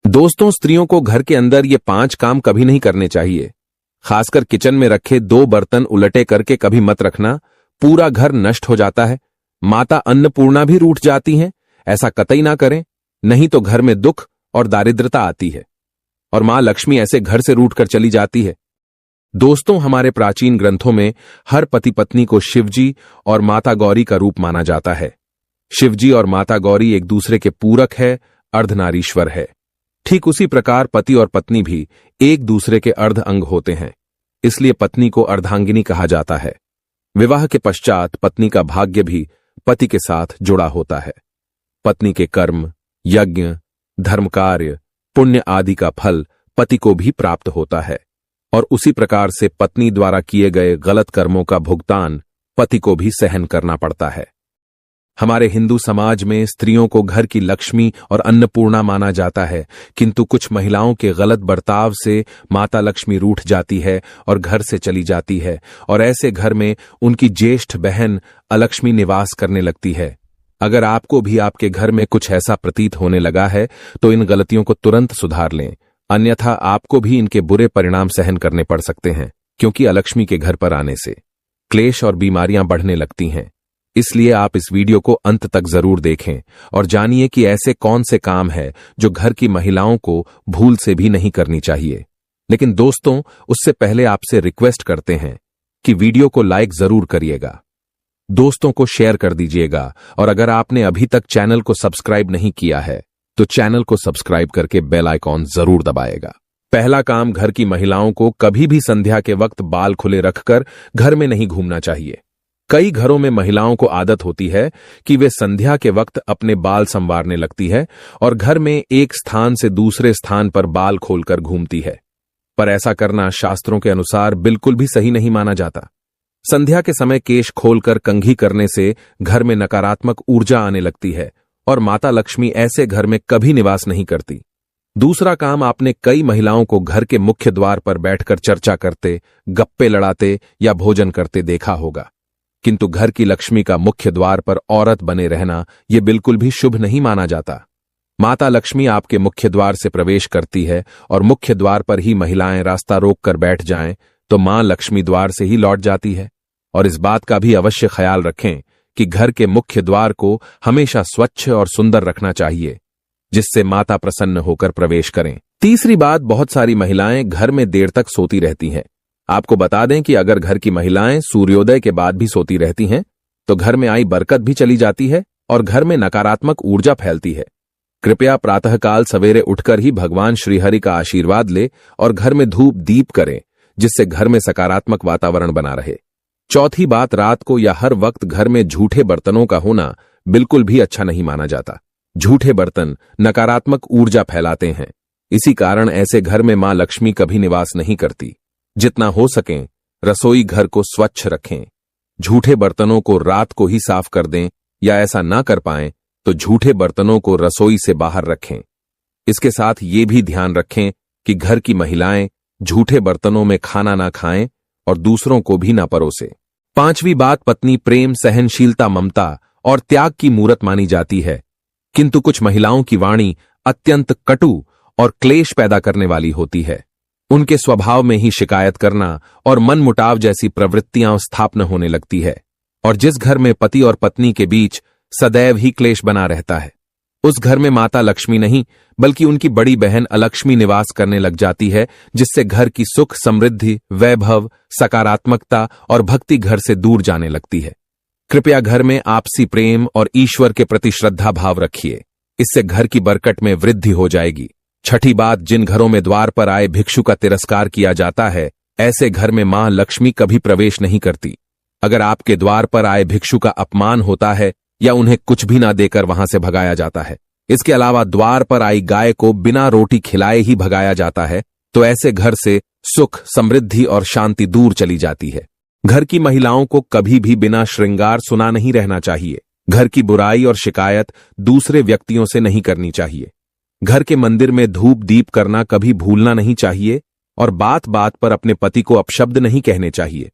दोस्तों, स्त्रियों को घर के अंदर ये 5 काम कभी नहीं करने चाहिए। खासकर किचन में रखे 2 बर्तन उलटे करके कभी मत रखना, पूरा घर नष्ट हो जाता है। माता अन्नपूर्णा भी रूठ जाती हैं, ऐसा कतई ना करें, नहीं तो घर में दुख और दारिद्रता आती है और मां लक्ष्मी ऐसे घर से रूठ कर चली जाती है। दोस्तों, हमारे प्राचीन ग्रंथों में हर पति पत्नी को शिवजी और माता गौरी का रूप माना जाता है। शिवजी और माता गौरी एक दूसरे के पूरक है, अर्धनारीश्वर है। ठीक उसी प्रकार पति और पत्नी भी एक दूसरे के अर्ध अंग होते हैं, इसलिए पत्नी को अर्धांगिनी कहा जाता है। विवाह के पश्चात पत्नी का भाग्य भी पति के साथ जुड़ा होता है। पत्नी के कर्म, यज्ञ, धर्म कार्य, पुण्य आदि का फल पति को भी प्राप्त होता है और उसी प्रकार से पत्नी द्वारा किए गए गलत कर्मों का भुगतान पति को भी सहन करना पड़ता है। हमारे हिंदू समाज में स्त्रियों को घर की लक्ष्मी और अन्नपूर्णा माना जाता है, किंतु कुछ महिलाओं के गलत बर्ताव से माता लक्ष्मी रूठ जाती है और घर से चली जाती है और ऐसे घर में उनकी ज्येष्ठ बहन अलक्ष्मी निवास करने लगती है। अगर आपको भी आपके घर में कुछ ऐसा प्रतीत होने लगा है तो इन गलतियों को तुरंत सुधार लें, अन्यथा आपको भी इनके बुरे परिणाम सहन करने पड़ सकते हैं, क्योंकि अलक्ष्मी के घर पर आने से क्लेश और बीमारियां बढ़ने लगती हैं। इसलिए आप इस वीडियो को अंत तक जरूर देखें और जानिए कि ऐसे कौन से काम है जो घर की महिलाओं को भूल से भी नहीं करनी चाहिए। लेकिन दोस्तों, उससे पहले आपसे रिक्वेस्ट करते हैं कि वीडियो को लाइक जरूर करिएगा, दोस्तों को शेयर कर दीजिएगा और अगर आपने अभी तक चैनल को सब्सक्राइब नहीं किया है तो चैनल को सब्सक्राइब करके बेल आइकॉन जरूर दबाएगा। पहला काम, घर की महिलाओं को कभी भी संध्या के वक्त बाल खुले रखकर घर में नहीं घूमना चाहिए। कई घरों में महिलाओं को आदत होती है कि वे संध्या के वक्त अपने बाल संवारने लगती है और घर में एक स्थान से दूसरे स्थान पर बाल खोलकर घूमती है, पर ऐसा करना शास्त्रों के अनुसार बिल्कुल भी सही नहीं माना जाता। संध्या के समय केश खोलकर कंघी करने से घर में नकारात्मक ऊर्जा आने लगती है और माता लक्ष्मी ऐसे घर में कभी निवास नहीं करती। दूसरा काम, आपने कई महिलाओं को घर के मुख्य द्वार पर बैठकर चर्चा करते, गप्पे लड़ाते या भोजन करते देखा होगा, किंतु घर की लक्ष्मी का मुख्य द्वार पर औरत बने रहना यह बिल्कुल भी शुभ नहीं माना जाता। माता लक्ष्मी आपके मुख्य द्वार से प्रवेश करती है और मुख्य द्वार पर ही महिलाएं रास्ता रोककर बैठ जाएं तो मां लक्ष्मी द्वार से ही लौट जाती है। और इस बात का भी अवश्य ख्याल रखें कि घर के मुख्य द्वार को हमेशा स्वच्छ और सुंदर रखना चाहिए, जिससे माता प्रसन्न होकर प्रवेश करें। तीसरी बात, बहुत सारी महिलाएं घर में देर तक सोती रहती हैं। आपको बता दें कि अगर घर की महिलाएं सूर्योदय के बाद भी सोती रहती हैं तो घर में आई बरकत भी चली जाती है और घर में नकारात्मक ऊर्जा फैलती है। कृपया प्रातःकाल सवेरे उठकर ही भगवान श्रीहरि का आशीर्वाद ले और घर में धूप दीप करें, जिससे घर में सकारात्मक वातावरण बना रहे। चौथी बात, रात को या हर वक्त घर में झूठे बर्तनों का होना बिल्कुल भी अच्छा नहीं माना जाता। झूठे बर्तन नकारात्मक ऊर्जा फैलाते हैं, इसी कारण ऐसे घर में मां लक्ष्मी कभी निवास नहीं करती। जितना हो सके रसोई घर को स्वच्छ रखें। झूठे बर्तनों को रात को ही साफ कर दें या ऐसा ना कर पाएं तो झूठे बर्तनों को रसोई से बाहर रखें। इसके साथ ये भी ध्यान रखें कि घर की महिलाएं झूठे बर्तनों में खाना ना खाएं और दूसरों को भी ना परोसे। पांचवी बात, पत्नी प्रेम, सहनशीलता, ममता और त्याग की मूरत मानी जाती है, किंतु कुछ महिलाओं की वाणी अत्यंत कटु और क्लेश पैदा करने वाली होती है। उनके स्वभाव में ही शिकायत करना और मनमुटाव जैसी प्रवृत्तियां स्थापना होने लगती है और जिस घर में पति और पत्नी के बीच सदैव ही क्लेश बना रहता है, उस घर में माता लक्ष्मी नहीं बल्कि उनकी बड़ी बहन अलक्ष्मी निवास करने लग जाती है, जिससे घर की सुख, समृद्धि, वैभव, सकारात्मकता और भक्ति घर से दूर जाने लगती है। कृपया घर में आपसी प्रेम और ईश्वर के प्रति श्रद्धा भाव रखिए, इससे घर की बरकत में वृद्धि हो जाएगी। छठी बात, जिन घरों में द्वार पर आए भिक्षु का तिरस्कार किया जाता है, ऐसे घर में मां लक्ष्मी कभी प्रवेश नहीं करती। अगर आपके द्वार पर आए भिक्षु का अपमान होता है या उन्हें कुछ भी ना देकर वहां से भगाया जाता है, इसके अलावा द्वार पर आई गाय को बिना रोटी खिलाए ही भगाया जाता है, तो ऐसे घर से सुख, समृद्धि और शांति दूर चली जाती है। घर की महिलाओं को कभी भी बिना श्रृंगार सुना नहीं रहना चाहिए। घर की बुराई और शिकायत दूसरे व्यक्तियों से नहीं करनी चाहिए। घर के मंदिर में धूप दीप करना कभी भूलना नहीं चाहिए और बात बात पर अपने पति को अपशब्द नहीं कहने चाहिए।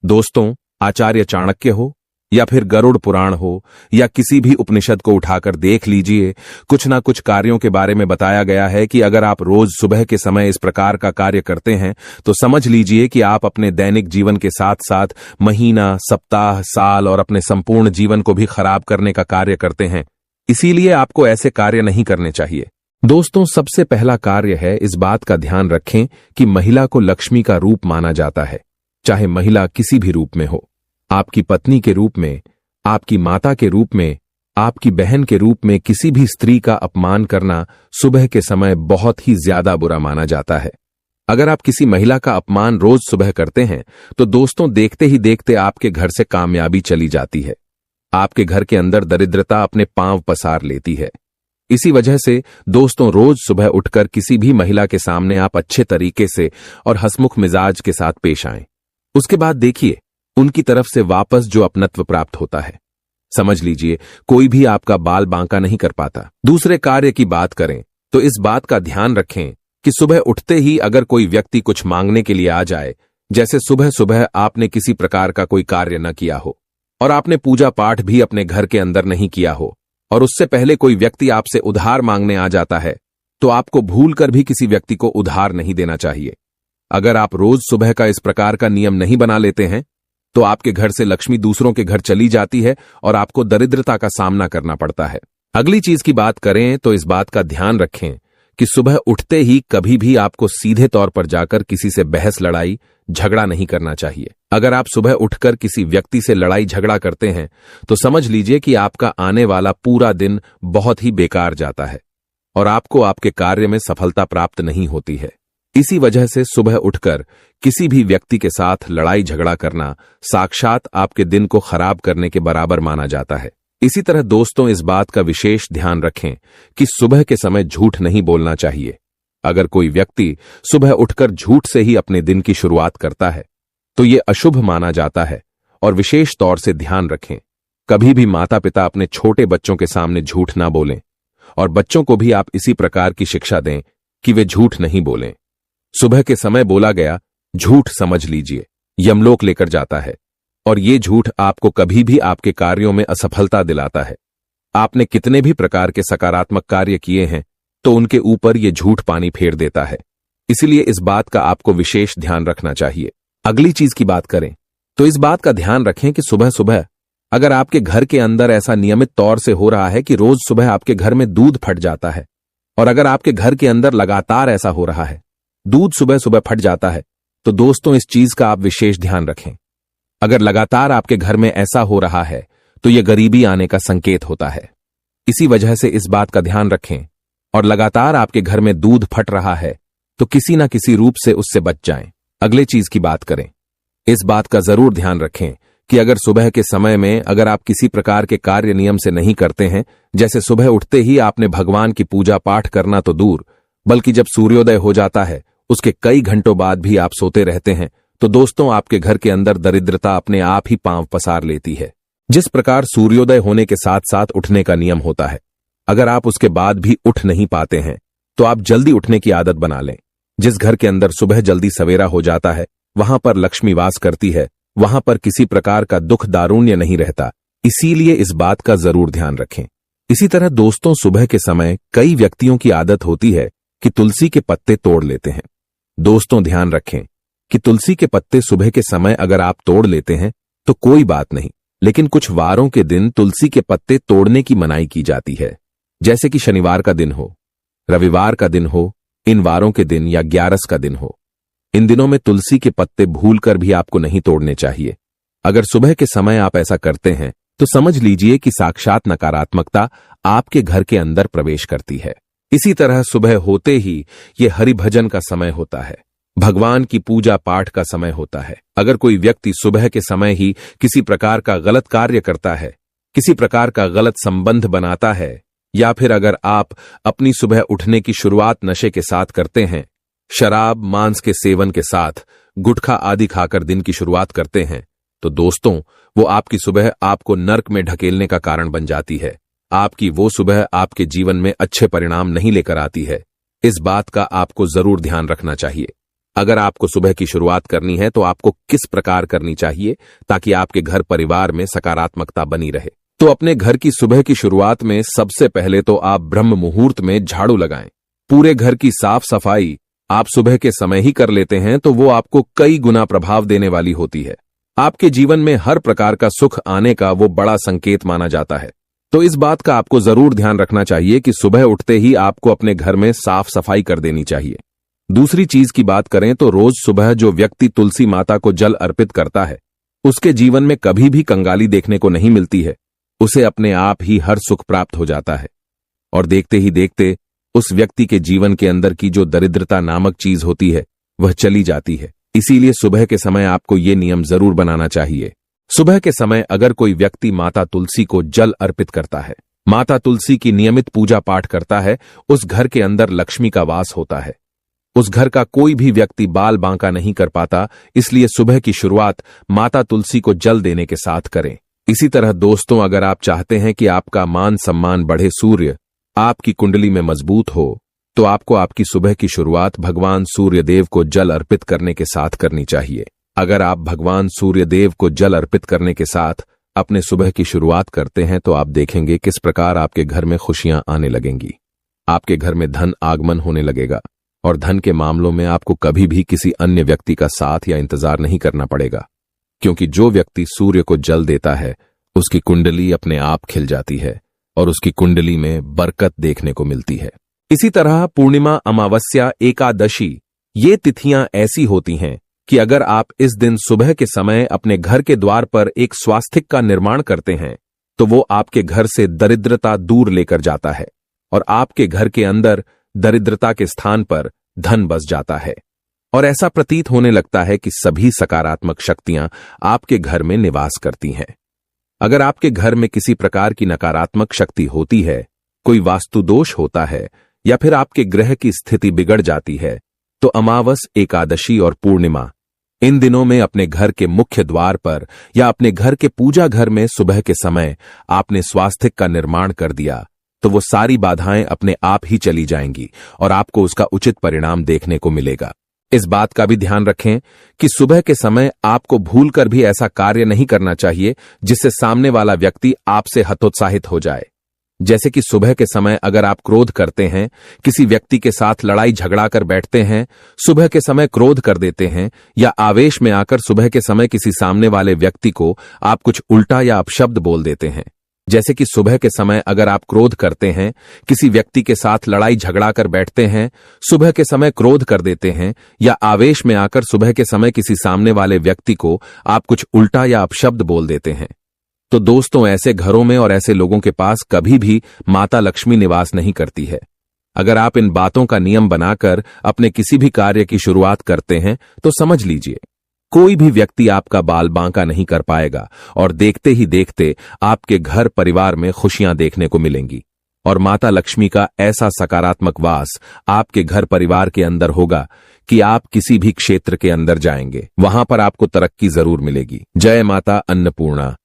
दोस्तों, आचार्य चाणक्य हो या फिर गरुड़ पुराण हो, या किसी भी उपनिषद को उठाकर देख लीजिए, कुछ ना कुछ कार्यों के बारे में बताया गया है कि अगर आप रोज सुबह के समय इस प्रकार का कार्य करते हैं तो समझ लीजिए कि आप अपने दैनिक जीवन के साथ साथ महीना, सप्ताह, साल और अपने संपूर्ण जीवन को भी खराब करने का कार्य करते हैं। इसीलिए आपको ऐसे कार्य नहीं करने चाहिए। दोस्तों, सबसे पहला कार्य है, इस बात का ध्यान रखें कि महिला को लक्ष्मी का रूप माना जाता है, चाहे महिला किसी भी रूप में हो। आपकी पत्नी के रूप में, आपकी माता के रूप में, आपकी बहन के रूप में किसी भी स्त्री का अपमान करना सुबह के समय बहुत ही ज्यादा बुरा माना जाता है। अगर आप किसी महिला का अपमान रोज सुबह करते हैं तो दोस्तों, देखते ही देखते आपके घर से कामयाबी चली जाती है। आपके घर के अंदर दरिद्रता अपने पांव पसार लेती है। इसी वजह से दोस्तों, रोज सुबह उठकर किसी भी महिला के सामने आप अच्छे तरीके से और हंसमुख मिजाज के साथ पेश आएं। उसके बाद देखिए, उनकी तरफ से वापस जो अपनत्व प्राप्त होता है। समझ लीजिए, कोई भी आपका बाल बांका नहीं कर पाता। दूसरे कार्य की बात करें तो इस बात का ध्यान रखें कि सुबह उठते ही अगर कोई व्यक्ति कुछ मांगने के लिए आ जाए, जैसे सुबह सुबह आपने किसी प्रकार का कोई कार्य न किया हो और आपने पूजा पाठ भी अपने घर के अंदर नहीं किया हो, और उससे पहले कोई व्यक्ति आपसे उधार मांगने आ जाता है, तो आपको भूलकर भी किसी व्यक्ति को उधार नहीं देना चाहिए। अगर आप रोज सुबह का इस प्रकार का नियम नहीं बना लेते हैं तो आपके घर से लक्ष्मी दूसरों के घर चली जाती है और आपको दरिद्रता का सामना करना पड़ता है। अगली चीज की बात करें तो इस बात का ध्यान रखें कि सुबह उठते ही कभी भी आपको सीधे तौर पर जाकर किसी से बहस, लड़ाई, झगड़ा नहीं करना चाहिए। अगर आप सुबह उठकर किसी व्यक्ति से लड़ाई झगड़ा करते हैं तो समझ लीजिए कि आपका आने वाला पूरा दिन बहुत ही बेकार जाता है और आपको आपके कार्य में सफलता प्राप्त नहीं होती है। इसी वजह से सुबह उठकर किसी भी व्यक्ति के साथ लड़ाई झगड़ा करना साक्षात आपके दिन को खराब करने के बराबर माना जाता है। इसी तरह दोस्तों, इस बात का विशेष ध्यान रखें कि सुबह के समय झूठ नहीं बोलना चाहिए। अगर कोई व्यक्ति सुबह उठकर झूठ से ही अपने दिन की शुरुआत करता है तो ये अशुभ माना जाता है। और विशेष तौर से ध्यान रखें, कभी भी माता पिता अपने छोटे बच्चों के सामने झूठ ना बोलें, और बच्चों को भी आप इसी प्रकार की शिक्षा दें कि वे झूठ नहीं बोलें। सुबह के समय बोला गया झूठ, समझ लीजिए, यमलोक लेकर जाता है, और ये झूठ आपको कभी भी आपके कार्यों में असफलता दिलाता है। आपने कितने भी प्रकार के सकारात्मक कार्य किए हैं तो उनके ऊपर ये झूठ पानी फेर देता है। इसलिए इस बात का आपको विशेष ध्यान रखना चाहिए। अगली चीज की बात करें तो इस बात का ध्यान रखें कि सुबह सुबह अगर आपके घर के अंदर ऐसा नियमित तौर से हो रहा है कि रोज सुबह आपके घर में दूध फट जाता है, और अगर आपके घर के अंदर लगातार ऐसा हो रहा है, दूध सुबह सुबह फट जाता है, तो दोस्तों इस चीज का आप विशेष ध्यान रखें। अगर लगातार आपके घर में ऐसा हो रहा है तो यह गरीबी आने का संकेत होता है। इसी वजह से इस बात का ध्यान रखें, और लगातार आपके घर में दूध फट रहा है तो किसी ना किसी रूप से उससे बच जाएं। अगले चीज की बात करें, इस बात का जरूर ध्यान रखें कि अगर सुबह के समय में अगर आप किसी प्रकार के कार्य नियम से नहीं करते हैं, जैसे सुबह उठते ही आपने भगवान की पूजा पाठ करना तो दूर, बल्कि जब सूर्योदय हो जाता है उसके कई घंटों बाद भी आप सोते रहते हैं, तो दोस्तों आपके घर के अंदर दरिद्रता अपने आप ही पांव पसार लेती है। जिस प्रकार सूर्योदय होने के साथ साथ उठने का नियम होता है, अगर आप उसके बाद भी उठ नहीं पाते हैं तो आप जल्दी उठने की आदत बना लें। जिस घर के अंदर सुबह जल्दी सवेरा हो जाता है वहां पर लक्ष्मी वास करती है, वहां पर किसी प्रकार का दुख दारुण्य नहीं रहता। इसीलिए इस बात का जरूर ध्यान रखें। इसी तरह दोस्तों, सुबह के समय कई व्यक्तियों की आदत होती है कि तुलसी के पत्ते तोड़ लेते हैं। दोस्तों ध्यान रखें कि तुलसी के पत्ते सुबह के समय अगर आप तोड़ लेते हैं तो कोई बात नहीं, लेकिन कुछ वारों के दिन तुलसी के पत्ते तोड़ने की मनाही की जाती है, जैसे कि शनिवार का दिन हो, रविवार का दिन हो, इन वारों के दिन या 11 का दिन हो। इन दिनों में तुलसी के पत्ते भूलकर भी आपको नहीं तोड़ने चाहिए। अगर सुबह के समय आप ऐसा करते हैं तो समझ लीजिए कि साक्षात नकारात्मकता आपके घर के अंदर प्रवेश करती है। इसी तरह सुबह होते ही ये हरिभजन का समय होता है, भगवान की पूजा पाठ का समय होता है। अगर कोई व्यक्ति सुबह के समय ही किसी प्रकार का गलत कार्य करता है, किसी प्रकार का गलत संबंध बनाता है, या फिर अगर आप अपनी सुबह उठने की शुरुआत नशे के साथ करते हैं, शराब, मांस के सेवन के साथ गुटखा आदि खाकर दिन की शुरुआत करते हैं, तो दोस्तों वो आपकी सुबह आपको नर्क में ढकेलने का कारण बन जाती है। आपकी वो सुबह आपके जीवन में अच्छे परिणाम नहीं लेकर आती है। इस बात का आपको जरूर ध्यान रखना चाहिए। अगर आपको सुबह की शुरुआत करनी है तो आपको किस प्रकार करनी चाहिए ताकि आपके घर परिवार में सकारात्मकता बनी रहे? तो अपने घर की सुबह की शुरुआत में सबसे पहले तो आप ब्रह्म मुहूर्त में झाड़ू लगाएं। पूरे घर की साफ सफाई आप सुबह के समय ही कर लेते हैं तो वो आपको कई गुना प्रभाव देने वाली होती है। आपके जीवन में हर प्रकार का सुख आने का वो बड़ा संकेत माना जाता है। तो इस बात का आपको जरूर ध्यान रखना चाहिए कि सुबह उठते ही आपको अपने घर में साफ सफाई कर देनी चाहिए। दूसरी चीज की बात करें तो रोज सुबह जो व्यक्ति तुलसी माता को जल अर्पित करता है उसके जीवन में कभी भी कंगाली देखने को नहीं मिलती है। उसे अपने आप ही हर सुख प्राप्त हो जाता है और देखते ही देखते उस व्यक्ति के जीवन के अंदर की जो दरिद्रता नामक चीज होती है वह चली जाती है। इसीलिए सुबह के समय आपको ये नियम जरूर बनाना चाहिए। सुबह के समय अगर कोई व्यक्ति माता तुलसी को जल अर्पित करता है, माता तुलसी की नियमित पूजा पाठ करता है, उस घर के अंदर लक्ष्मी का वास होता है। उस घर का कोई भी व्यक्ति बाल बांका नहीं कर पाता। इसलिए सुबह की शुरुआत माता तुलसी को जल देने के साथ करें। इसी तरह दोस्तों, अगर आप चाहते हैं कि आपका मान सम्मान बढ़े, सूर्य आपकी कुंडली में मजबूत हो, तो आपको आपकी सुबह की शुरुआत भगवान सूर्य देव को जल अर्पित करने के साथ करनी चाहिए। अगर आप भगवान सूर्य देव को जल अर्पित करने के साथ अपने सुबह की शुरुआत करते हैं तो आप देखेंगे किस प्रकार आपके घर में खुशियां आने लगेंगी। आपके घर में धन आगमन होने लगेगा और धन के मामलों में आपको कभी भी किसी अन्य व्यक्ति का साथ या इंतजार नहीं करना पड़ेगा, क्योंकि जो व्यक्ति सूर्य को जल देता है उसकी कुंडली अपने आप खिल जाती है और उसकी कुंडली में बरकत देखने को मिलती है। इसी तरह पूर्णिमा, अमावस्या, एकादशी ये तिथियां ऐसी होती हैं कि अगर आप इस दिन सुबह के समय अपने घर के द्वार पर एक स्वास्तिक का निर्माण करते हैं तो वो आपके घर से दरिद्रता दूर लेकर जाता है और आपके घर के अंदर दरिद्रता के स्थान पर धन बस जाता है और ऐसा प्रतीत होने लगता है कि सभी सकारात्मक शक्तियां आपके घर में निवास करती हैं। अगर आपके घर में किसी प्रकार की नकारात्मक शक्ति होती है, कोई वास्तु दोष होता है या फिर आपके ग्रह की स्थिति बिगड़ जाती है, तो अमावस, एकादशी और पूर्णिमा इन दिनों में अपने घर के मुख्य द्वार पर या अपने घर के पूजा घर में सुबह के समय आपने स्वास्तिक का निर्माण कर दिया तो वो सारी बाधाएं अपने आप ही चली जाएंगी और आपको उसका उचित परिणाम देखने को मिलेगा। इस बात का भी ध्यान रखें कि सुबह के समय आपको भूलकर भी ऐसा कार्य नहीं करना चाहिए जिससे सामने वाला व्यक्ति आपसे हतोत्साहित हो जाए। जैसे कि सुबह के समय अगर आप क्रोध करते हैं, किसी व्यक्ति के साथ लड़ाई झगड़ा कर बैठते हैं, सुबह के समय क्रोध कर देते हैं या आवेश में आकर सुबह के समय किसी सामने वाले व्यक्ति को आप कुछ उल्टा या अपशब्द बोल देते हैं। जैसे कि सुबह के समय अगर आप क्रोध करते हैं, किसी व्यक्ति के साथ लड़ाई झगड़ा कर बैठते हैं, सुबह के समय क्रोध कर देते हैं या आवेश में आकर सुबह के समय किसी सामने वाले व्यक्ति को आप कुछ उल्टा या अपशब्द बोल देते हैं, तो दोस्तों ऐसे घरों में और ऐसे लोगों के पास कभी भी माता लक्ष्मी निवास नहीं करती है। अगर आप इन बातों का नियम बनाकर अपने किसी भी कार्य की शुरुआत करते हैं तो समझ लीजिए कोई भी व्यक्ति आपका बाल बांका नहीं कर पाएगा और देखते ही देखते आपके घर परिवार में खुशियां देखने को मिलेंगी और माता लक्ष्मी का ऐसा सकारात्मक वास आपके घर परिवार के अंदर होगा कि आप किसी भी क्षेत्र के अंदर जाएंगे वहां पर आपको तरक्की जरूर मिलेगी। जय माता अन्नपूर्णा।